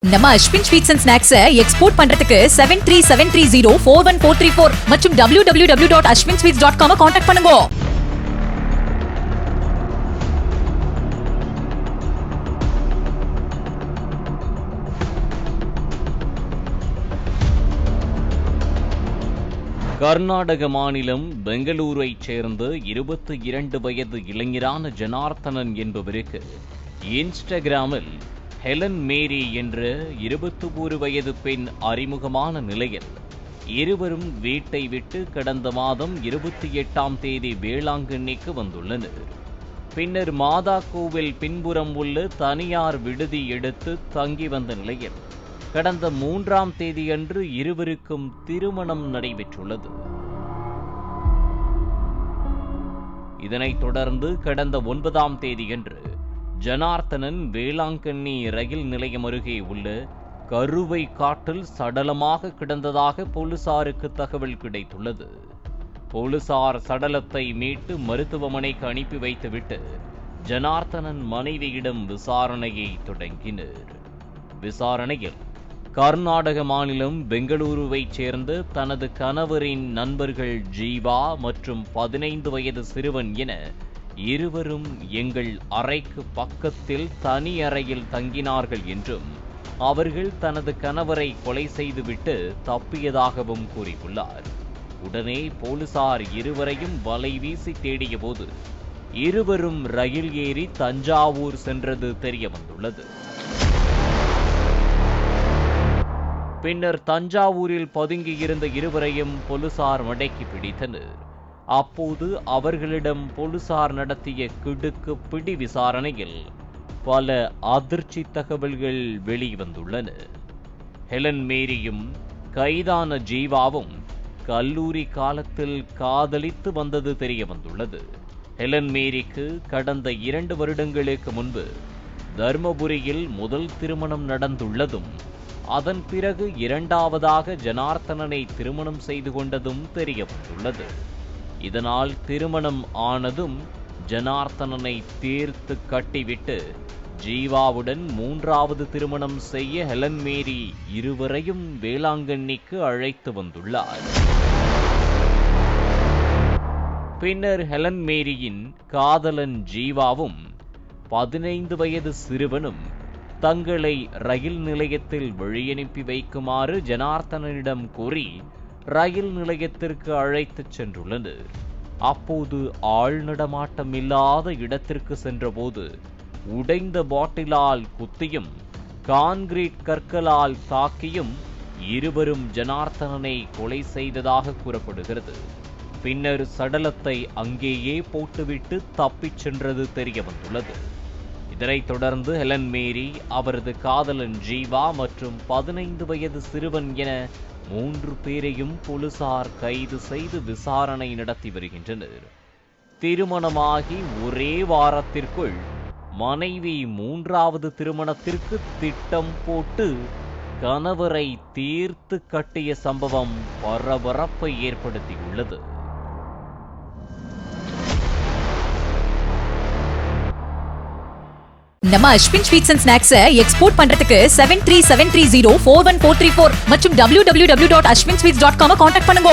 நம்ம Ashwin sweets and snacks export பண்றதுக்கு 7373041434 மற்றும் www.ashwinsweets.com கான்டாக்ட் பண்ணுங்க. கர்நாடக மாநிலம் பெங்களூரைச் சேர்ந்த 22 வயது இளைஞரான ஜனார்த்தனன் என்பவருக்கு இன்ஸ்டாகிராமில் ஹெலன் மேரி என்ற 21 வயது பெண் அறிமுகமான நிலையில் இருவரும் வீட்டை விட்டு கடந்த மாதம் 28ஆம் தேதி வேளாங்கண்ணிக்கு வந்துள்ளனர். பின்னர் மாதா கோவில் பின்புறம் உள்ள தனியார் விடுதி எடுத்து தங்கி வந்த நிலையில் கடந்த 3ஆம் தேதியன்று இருவருக்கும் திருமணம் நடைபெற்றுள்ளது. இதனைத் தொடர்ந்து கடந்த 9ஆம் தேதியன்று ஜனார்த்தனன் வேளாங்கண்ணி ரயில் நிலையம் அருகே உள்ள கருவை காட்டில் சடலமாக கிடந்ததாக போலீசாருக்கு தகவல் கிடைத்துள்ளது. போலீசார் சடலத்தை மீட்டு மருத்துவமனைக்கு அனுப்பி வைத்துவிட்டு ஜனார்த்தனன் மனைவியிடம் விசாரணையை தொடங்கினர். விசாரணையில் கர்நாடக மாநிலம் பெங்களூருவைச் சேர்ந்த தனது கணவரின் நண்பர்கள் ஜீவா மற்றும் 15 வயது சிறுவன் என இருவரும் எங்கள் அறைக்கு பக்கத்தில் தனி அறையில் தங்கினார்கள் என்றும் அவர்கள் தனது கணவரை கொலை செய்துவிட்டு தப்பியதாகவும் கூறியுள்ளார். உடனே போலீசார் இருவரையும் வலை வீசி தேடிய போது இருவரும் ரயில் ஏறி தஞ்சாவூர் சென்றது தெரிய வந்துள்ளது. பின்னர் தஞ்சாவூரில் பதுங்கியிருந்த இருவரையும் போலீசார் மடக்கி பிடித்தனர். அப்போது அவர்களிடம் போலீசார் நடத்திய கிடுக்கு பிடி விசாரணையில் பல அதிர்ச்சி தகவல்கள் வெளிவந்துள்ளன. ஹெலன் மேரியும் கைதான ஜீவாவும் கல்லூரி காலத்தில் காதலித்து வந்தது தெரிய வந்துள்ளது. ஹெலன் மேரிக்கு கடந்த 2 வருடங்களுக்கு முன்பு தர்மபுரியில் முதல் திருமணம் நடந்துள்ளதும் அதன் பிறகு 2ஆவதாக ஜனார்த்தனனை திருமணம் செய்து கொண்டதும் தெரிய வந்துள்ளது. இதனால் திருமணம் ஆனதும் ஜனார்த்தனனை தீர்த்து கட்டிவிட்டு ஜீவாவுடன் 3ஆவது திருமணம் செய்ய ஹெலன் மேரி இருவரையும் வேளாங்கண்ணிக்கு அழைத்து வந்துள்ளார். பின்னர் ஹெலன் மேரியின் காதலன் ஜீவாவும் 15 வயது சிறுவனும் தங்களை ரயில் நிலையத்தில் வழியனுப்பி வைக்குமாறு ஜனார்த்தனனிடம் கூறி ரயில் நிலையத்திற்கு அழைத்துச் சென்றுள்ளனர். அப்போது ஆள் நடமாட்டம் இல்லாத இடத்திற்கு சென்றபோது உடைந்த பாட்டிலால் குத்தியும் கான்கிரீட் கற்களால் தாக்கியும் இருவரும் ஜனார்த்தனனை கொலை செய்ததாக கூறப்படுகிறது. பின்னர் சடலத்தை அங்கேயே போட்டுவிட்டு தப்பிச் சென்றது தெரிய வந்துள்ளது. இதனைத் தொடர்ந்து ஹெலன் மேரி, அவரது காதலன் ஜீவா மற்றும் 15 வயது சிறுவன் என 3 பேரையும் போலீசார் கைது செய்து விசாரணை நடத்தி வருகின்றனர். திருமணமாகி ஒரே வாரத்திற்குள் மனைவி 3ஆவது திருமணத்திற்கு திட்டம் போட்டு கணவரை தீர்த்து கட்டிய சம்பவம் பரபரப்பை ஏற்படுத்தியுள்ளது. நம்ம Ashwin sweets and snacks export பண்றதுக்கு 7373041434 மற்றும் www.ashwinsweets.com கான்டாக்ட் பண்ணுங்க.